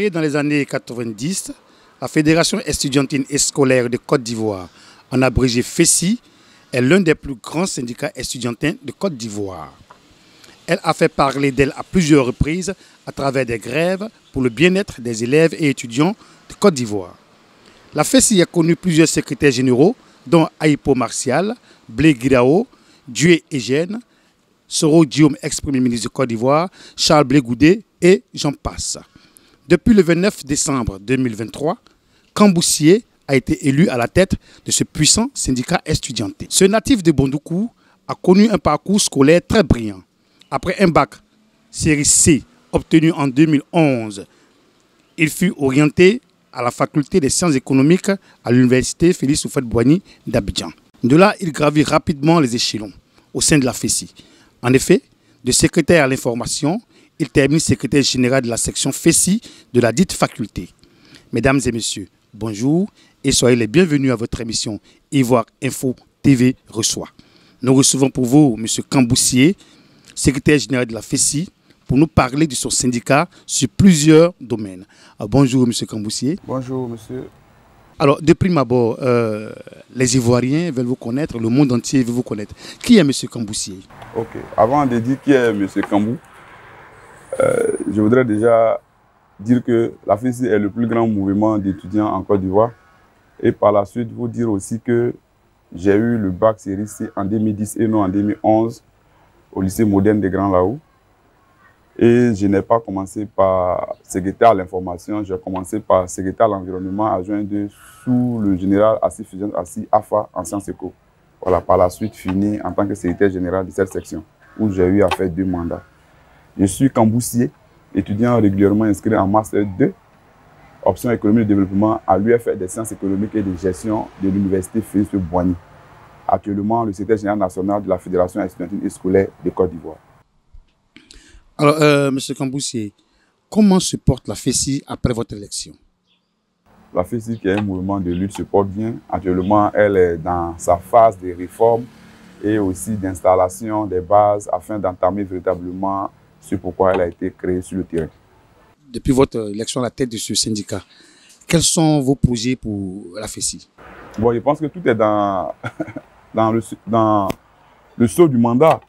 Créée dans les années 90, la Fédération estudiantine et scolaire de Côte d'Ivoire, en abrégé FESI, est l'un des plus grands syndicats estudiantins de Côte d'Ivoire. Elle a fait parler d'elle à plusieurs reprises à travers des grèves pour le bien-être des élèves et étudiants de Côte d'Ivoire. La FESI a connu plusieurs secrétaires généraux, dont Aipo Martial, Blé Guirao, Dieu Eugène, Soro Guillaume, ex-premier ministre de Côte d'Ivoire, Charles Blé Goudé et j'en passe. Depuis le 29 décembre 2023, Kamboussié a été élu à la tête de ce puissant syndicat estudiantin. Ce natif de Bondoukou a connu un parcours scolaire très brillant. Après un bac série C obtenu en 2011, il fut orienté à la faculté des sciences économiques à l'université Félix Houphouët-Boigny d'Abidjan. De là, il gravit rapidement les échelons au sein de la FESI. En effet, de secrétaire à l'information, il termine secrétaire général de la section FESI de la dite faculté. Mesdames et messieurs, bonjour et soyez les bienvenus à votre émission Ivoire Info TV reçoit. Nous recevons pour vous M. Kamboussié, secrétaire général de la FESI, pour nous parler de son syndicat sur plusieurs domaines. Bonjour M. Kamboussié. Bonjour monsieur. Alors, de prime abord, les Ivoiriens veulent vous connaître, le monde entier veut vous connaître. Qui est M. Kamboussié? Ok, avant de dire qui est M. Kambou, je voudrais déjà dire que la FESI est le plus grand mouvement d'étudiants en Côte d'Ivoire. Et par la suite, vous dire aussi que j'ai eu le bac série C en 2010 et non en 2011 au lycée moderne des Grands Laos. Et je n'ai pas commencé par secrétaire à l'information, j'ai commencé par secrétaire à l'environnement adjoint sous le général Assis Fusion Assis AFA en sciences éco. Voilà, par la suite, fini en tant que secrétaire général de cette section où j'ai eu à faire 2 mandats. Je suis Kamboussié, étudiant régulièrement inscrit en Master 2, option économie de développement à l'UFR des sciences économiques et de gestion de l'université Félix Houphouët-Boigny. Actuellement, le secrétaire général national de la Fédération estudiantine et scolaire de Côte d'Ivoire. Alors, M. Kamboussié, comment se porte la FESI après votre élection? La FESI, qui est un mouvement de lutte, se porte bien. Actuellement, elle est dans sa phase de réforme et aussi d'installation des bases afin d'entamer véritablement ce pourquoi elle a été créée sur le terrain. Depuis votre élection à la tête de ce syndicat, quels sont vos projets pour la FESI? Bon, je pense que tout est dans le sceau du mandat.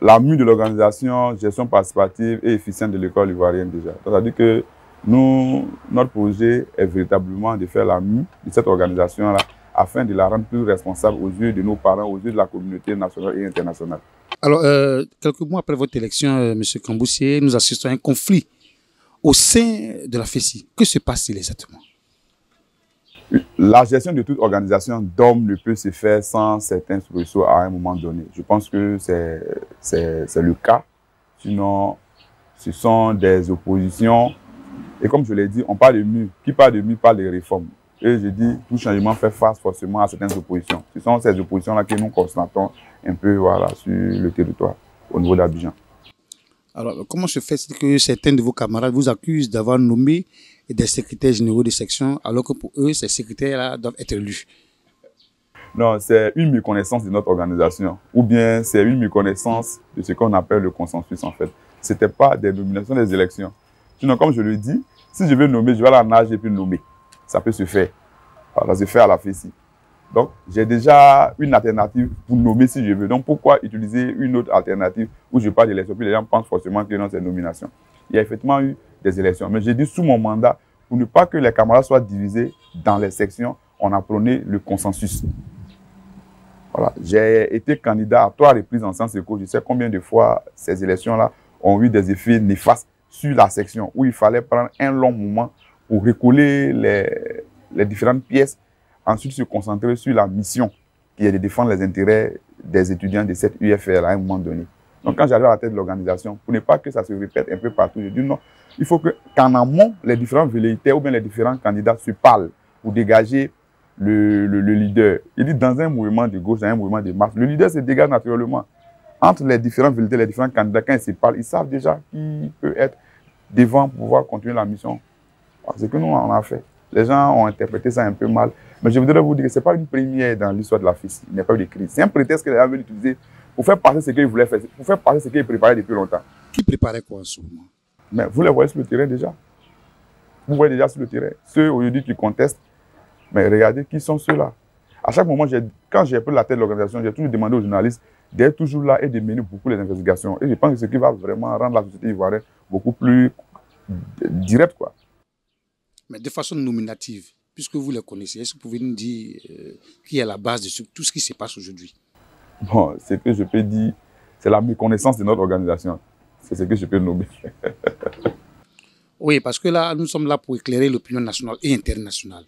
La mue de l'organisation, gestion participative et efficiente de l'école ivoirienne déjà. C'est-à-dire que notre projet est véritablement de faire la mue de cette organisation-là afin de la rendre plus responsable aux yeux de nos parents, aux yeux de la communauté nationale et internationale. Alors, quelques mois après votre élection, M. Kamboussié, nous assistons à un conflit au sein de la FESI. Que se passe-t-il exactement? La gestion de toute organisation d'hommes ne peut se faire sans certains soubresauts à un moment donné. Je pense que c'est le cas. Sinon, ce sont des oppositions. Et comme je l'ai dit, on parle de mur. Qui parle de mur parle de réformes. Et je dis, tout changement fait face forcément à certaines oppositions. Ce sont ces oppositions-là que nous constatons un peu voilà, sur le territoire, au niveau d'Abidjan. Alors, comment se fait-il que certains de vos camarades vous accusent d'avoir nommé des secrétaires généraux de section, alors que pour eux, ces secrétaires-là doivent être élus? Non, c'est une méconnaissance de notre organisation, ou bien c'est une méconnaissance de ce qu'on appelle le consensus, en fait. Ce n'était pas des nominations des élections. Sinon, comme je le dis, si je veux nommer, je vais à la nage et puis nommer. Ça peut se faire. Ça se fait à la FESI. Donc, j'ai déjà une alternative pour nommer si je veux. Donc, pourquoi utiliser une autre alternative où je parle d'élection? Puis les gens pensent forcément que non, c'est nomination. Il y a effectivement eu des élections. Mais j'ai dit sous mon mandat, pour ne pas que les camarades soient divisés dans les sections, on a prôné le consensus. Voilà. J'ai été candidat à 3 reprises en sciences éco. Je sais combien de fois ces élections-là ont eu des effets néfastes sur la section, où il fallait prendre un long moment pour recoller les différentes pièces. Ensuite, se concentrer sur la mission qui est de défendre les intérêts des étudiants de cette UFR à un moment donné. Donc, quand j'arrive à la tête de l'organisation, pour ne pas que ça se répète un peu partout, je dis non, il faut qu'en amont, les différents velléitaires ou bien les différents candidats se parlent pour dégager le leader. Il dit dans un mouvement de gauche, dans un mouvement de marche, le leader se dégage naturellement. Entre les différents velléitaires, les différents candidats, quand ils se parlent, ils savent déjà qui peut être devant pour pouvoir continuer la mission. C'est ce que nous, on a fait. Les gens ont interprété ça un peu mal. Mais je voudrais vous dire que ce n'est pas une première dans l'histoire de la FESI. Il n'y a pas eu de crise. C'est un prétexte que les gens veulent utiliser pour faire passer ce qu'ils voulaient faire, pour faire passer ce qu'ils préparaient depuis longtemps. Qui préparait quoi en ce moment? Mais vous les voyez sur le terrain déjà. Vous voyez déjà sur le terrain, ceux aujourd'hui qui contestent, mais regardez qui sont ceux-là. À chaque moment, quand j'ai pris la tête de l'organisation, j'ai toujours demandé aux journalistes d'être toujours là et de mener beaucoup les investigations. Et je pense que c'est ce qui va vraiment rendre la société ivoirienne beaucoup plus directe, quoi. Mais de façon nominative, puisque vous les connaissez, est-ce que vous pouvez nous dire qui est à la base de tout ce qui se passe aujourd'hui? Bon, ce que je peux dire, c'est la méconnaissance de notre organisation. C'est ce que je peux nommer. Oui, parce que là, nous sommes là pour éclairer l'opinion nationale et internationale.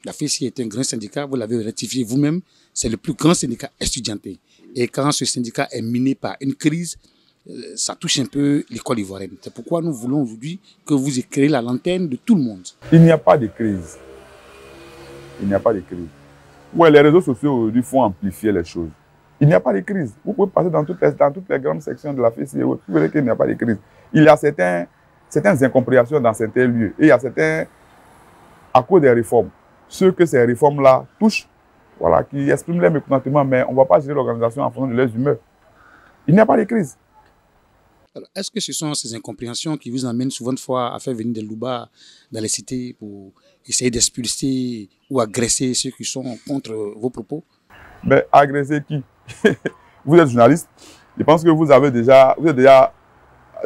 La FESI est un grand syndicat, vous l'avez rectifié vous-même, c'est le plus grand syndicat estudiantin. Et quand ce syndicat est miné par une crise, ça touche un peu l'école ivoirienne. C'est pourquoi nous voulons aujourd'hui que vous éclairez la lanterne de tout le monde. Il n'y a pas de crise. Il n'y a pas de crise. Ouais, les réseaux sociaux aujourd'hui font amplifier les choses. Il n'y a pas de crise. Vous pouvez passer dans toutes les grandes sections de la FESI, vous verrez qu'il n'y a pas de crise. Il y a certaines incompréhensions dans certains lieux. Et il y a certains, à cause des réformes, ceux que ces réformes-là touchent, voilà, qui expriment leur mécontentement, mais on ne va pas gérer l'organisation en fonction de leurs humeurs. Il n'y a pas de crise. Est-ce que ce sont ces incompréhensions qui vous amènent souvent de fois à faire venir des loupas dans les cités pour essayer d'expulser ou agresser ceux qui sont contre vos propos? Mais agresser qui? Vous êtes journaliste. Je pense que vous êtes déjà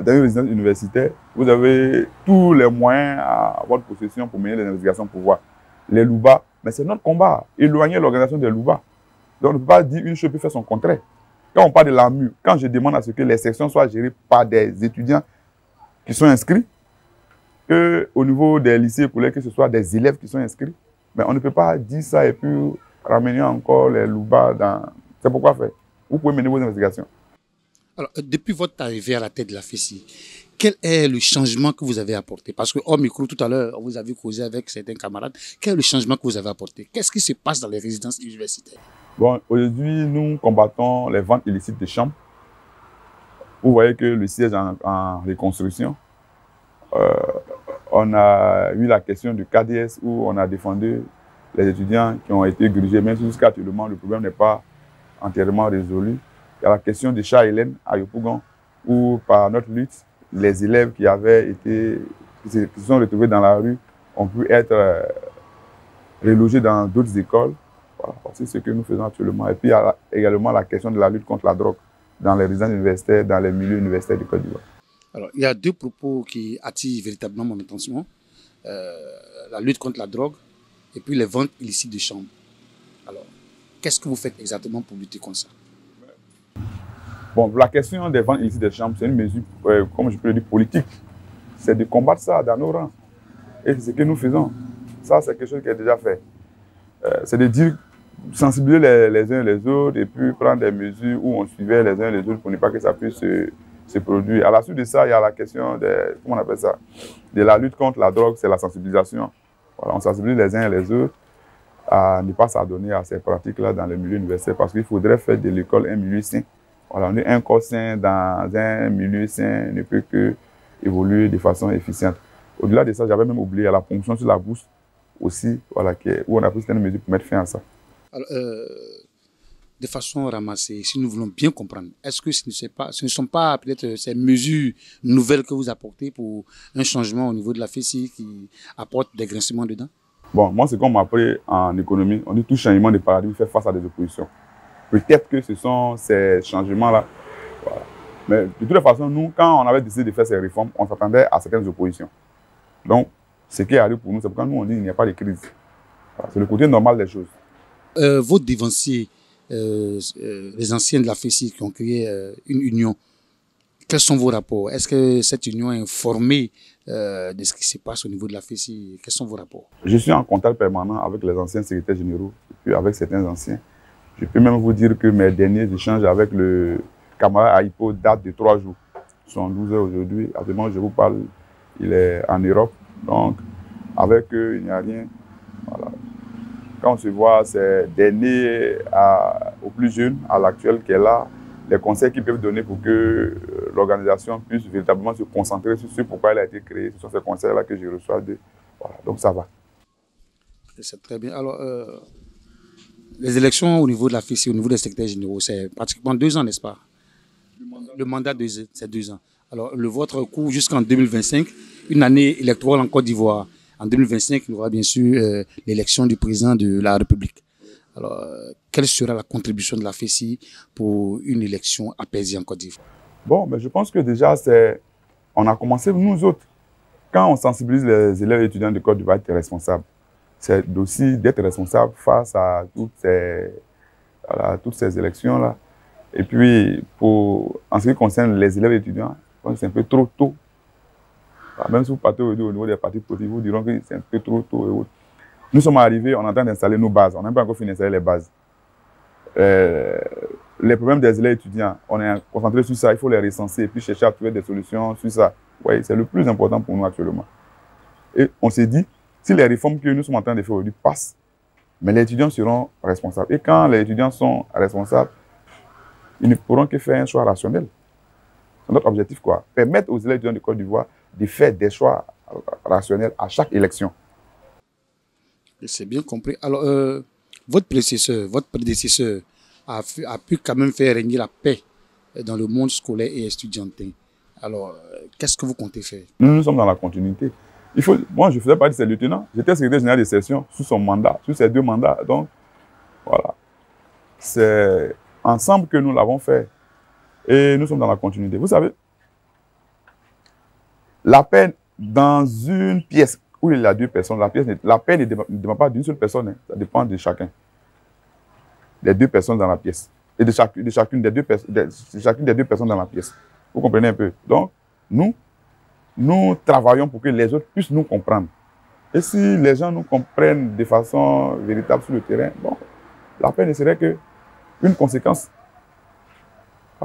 dans une résidence universitaire. Vous avez tous les moyens à votre possession pour mener des investigations pour voir les loupas. Mais c'est notre combat. Éloigner l'organisation des loupas. Donc on ne peut pas dire une chose et faire son contraire. Quand on parle de l'AMU, quand je demande à ce que les sections soient gérées par des étudiants qui sont inscrits, qu'au niveau des lycées, pour que ce soit des élèves qui sont inscrits, mais on ne peut pas dire ça et puis ramener encore les loupas dans... C'est pourquoi faire. Vous pouvez mener vos investigations. Alors, depuis votre arrivée à la tête de la FESI, quel est le changement que vous avez apporté? Parce que hors micro, tout à l'heure, vous avez causé avec certains camarades. Quel est le changement que vous avez apporté? Qu'est-ce qui se passe dans les résidences universitaires? Bon, aujourd'hui, nous combattons les ventes illicites de chambres. Vous voyez que le siège est en reconstruction. On a eu la question du KDS où on a défendu les étudiants qui ont été grigés. Même si jusqu'à actuellement, le problème n'est pas entièrement résolu. Il y a la question de Chat Hélène à Yopougon où, par notre lutte, les élèves qui se sont retrouvés dans la rue ont pu être relogés dans d'autres écoles. Voilà, c'est ce que nous faisons actuellement. Et puis, il y a également la question de la lutte contre la drogue dans les résidences universitaires, dans les milieux universitaires du Côte d'Ivoire. Alors, il y a deux propos qui attirent véritablement mon attention. La lutte contre la drogue et puis les ventes illicites de chambres. Alors, qu'est-ce que vous faites exactement pour lutter contre ça? Bon, la question des ventes illicites de chambres, c'est une mesure, comme je peux le dire, politique. C'est de combattre ça dans nos rangs. Et c'est ce que nous faisons. Ça, c'est quelque chose qui est déjà fait. C'est de dire, sensibiliser les uns et les autres et puis prendre des mesures où on suivait les uns et les autres pour ne pas que ça puisse se produire. À la suite de ça, il y a la question comment on appelle ça, de la lutte contre la drogue, c'est la sensibilisation. Voilà, on sensibilise les uns et les autres à ne pas s'adonner à ces pratiques-là dans les milieux universitaires parce qu'il faudrait faire de l'école un milieu sain. Voilà, on est un corps sain dans un milieu sain ne peut que évoluer de façon efficiente. Au-delà de ça, j'avais même oublié la ponction sur la bourse aussi, voilà, où on a pris certaines mesures pour mettre fin à ça. Alors, de façon ramassée, si nous voulons bien comprendre, est-ce que ce ne sont pas peut-être ces mesures nouvelles que vous apportez pour un changement au niveau de la FESI qui apporte des grincements dedans? Bon, moi, c'est comme on m'a appris en économie, on dit tout changement de paradigme fait face à des oppositions. Peut-être que ce sont ces changements-là. Voilà. Mais de toute façon, nous, quand on avait décidé de faire ces réformes, on s'attendait à certaines oppositions. Donc, ce qui arrive pour nous, c'est pourquoi nous, on dit qu'il n'y a pas de crise. Voilà, c'est le côté normal des choses. Vos dévanciers, les anciens de la FESI qui ont créé une union, quels sont vos rapports? Est-ce que cette union est informée de ce qui se passe au niveau de la FESI? Quels sont vos rapports? Je suis en contact permanent avec les anciens secrétaires généraux et puis avec certains anciens. Je peux même vous dire que mes derniers échanges avec le camarade Aipo datent de 3 jours. Ils sont 12 heures aujourd'hui. Actuellement, je vous parle, il est en Europe. Donc, avec eux, il n'y a rien. Voilà. Quand on se voit, c'est dernier au plus jeune, à l'actuel qui est là, les conseils qu'ils peuvent donner pour que l'organisation puisse véritablement se concentrer sur ce pourquoi elle a été créée. Ce sont ces conseils-là que je reçois d'eux. Voilà. Donc, ça va. C'est très bien. Alors, les élections au niveau de la FESI, au niveau des secrétaires généraux, c'est pratiquement 2 ans, n'est-ce pas? Le mandat, c'est 2 ans. Alors, le vôtre court jusqu'en 2025. une année électorale en Côte d'Ivoire. En 2025, il y aura bien sûr l'élection du président de la République. Alors, quelle sera la contribution de la FESI pour une élection apaisée en Côte d'Ivoire? Bon, mais je pense que déjà, on a commencé, nous autres, quand on sensibilise les élèves et étudiants de Côte d'Ivoire à être responsables, c'est aussi d'être responsable face à toutes ces élections-là. Et puis, en ce qui concerne les élèves et étudiants, je pense que c'est un peu trop tôt. Même si vous partez au niveau des partis politiques, vous diront que c'est un peu trop tôt. Nous sommes arrivés, on est en train d'installer nos bases. On n'a pas encore fini d'installer les bases. Les problèmes des élèves étudiants, on est concentré sur ça, il faut les recenser et puis chercher à trouver des solutions sur ça. Oui, c'est le plus important pour nous actuellement. Et on s'est dit, si les réformes que nous sommes en train de faire aujourd'hui passent, mais les étudiants seront responsables. Et quand les étudiants sont responsables, ils ne pourront que faire un choix rationnel. C'est notre objectif, quoi. Permettre aux élèves étudiants de Côte d'Ivoire de faire des choix rationnels à chaque élection. C'est bien compris. Alors, votre prédécesseur a pu quand même faire régner la paix dans le monde scolaire et estudiantin. Alors, qu'est-ce que vous comptez faire? Nous sommes dans la continuité. Moi, je ne faisais pas de ces lieutenants. J'étais secrétaire général de section sous son mandat, sous ses 2 mandats. Donc, voilà. C'est ensemble que nous l'avons fait. Et nous sommes dans la continuité. Vous savez, la paix dans une pièce où il y a 2 personnes, la paix ne dépend pas d'une seule personne. Hein. Ça dépend de chacun. Les 2 personnes dans la pièce. Et de chacune des 2 personnes dans la pièce. Vous comprenez un peu? Donc, nous travaillons pour que les autres puissent nous comprendre. Et si les gens nous comprennent de façon véritable sur le terrain, bon, la paix ne serait qu'une conséquence.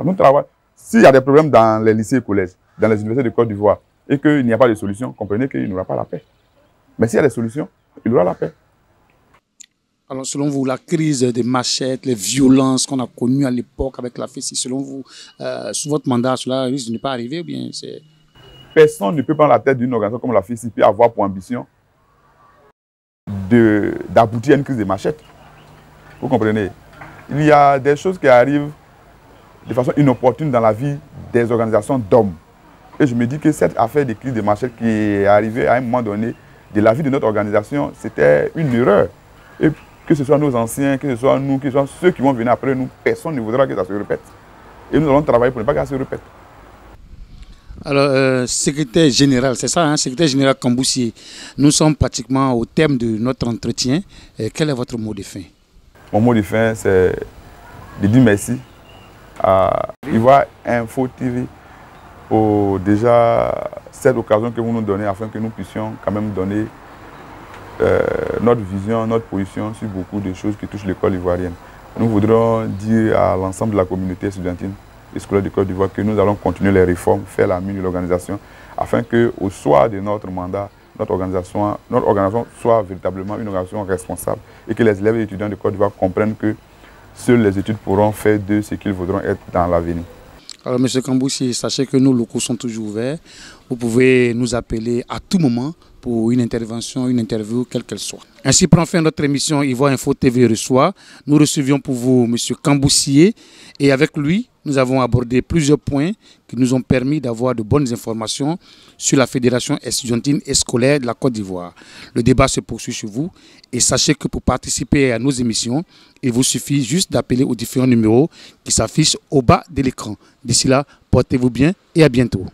Nous travaillons. S'il y a des problèmes dans les lycées et collèges, dans les universités de Côte d'Ivoire, et qu'il n'y a pas de solution, comprenez qu'il n'y aura pas la paix. Mais s'il y a des solutions, il y aura la paix. Alors, selon vous, la crise des machettes, les violences qu'on a connues à l'époque avec la FESI, selon vous, sous votre mandat, cela risque de ne pas arriver ou bien c'est... Personne ne peut prendre la tête d'une organisation comme la FESI et avoir pour ambition d'aboutir à une crise des machettes. Vous comprenez? Il y a des choses qui arrivent de façon inopportune dans la vie des organisations d'hommes. Et je me dis que cette affaire de crise des machettes qui est arrivée à un moment donné de la vie de notre organisation, c'était une erreur. Et que ce soit nos anciens, que ce soit nous, que ce soit ceux qui vont venir après nous, personne ne voudra que ça se répète. Et nous allons travailler pour ne pas que ça se répète. Alors, secrétaire général, c'est ça, hein, secrétaire général Kamboussié, nous sommes pratiquement au terme de notre entretien. Quel est votre mot de fin? Mon mot de fin, c'est de dire merci à Ivoire Info TV pour déjà cette occasion que vous nous donnez afin que nous puissions quand même donner notre vision, notre position sur beaucoup de choses qui touchent l'école ivoirienne. Nous voudrons dire à l'ensemble de la communauté estudiantine et scolaire de Côte d'Ivoire que nous allons continuer les réformes, faire la mine de l'organisation, afin qu'au soir de notre mandat, notre organisation soit véritablement une organisation responsable et que les élèves et étudiants de Côte d'Ivoire comprennent que seules les études pourront faire d'eux ce qu'ils voudront être dans l'avenir. Alors, M. Kamboussié, sachez que nos locaux sont toujours ouverts. Vous pouvez nous appeler à tout moment pour une intervention, une interview, quelle qu'elle soit. Ainsi prend fin notre émission Ivoire Info TV reçoit. Nous recevions pour vous M. Kamboussié et avec lui, nous avons abordé plusieurs points qui nous ont permis d'avoir de bonnes informations sur la Fédération estudiantine et scolaire de la Côte d'Ivoire. Le débat se poursuit chez vous et sachez que pour participer à nos émissions, il vous suffit juste d'appeler aux différents numéros qui s'affichent au bas de l'écran. D'ici là, portez-vous bien et à bientôt.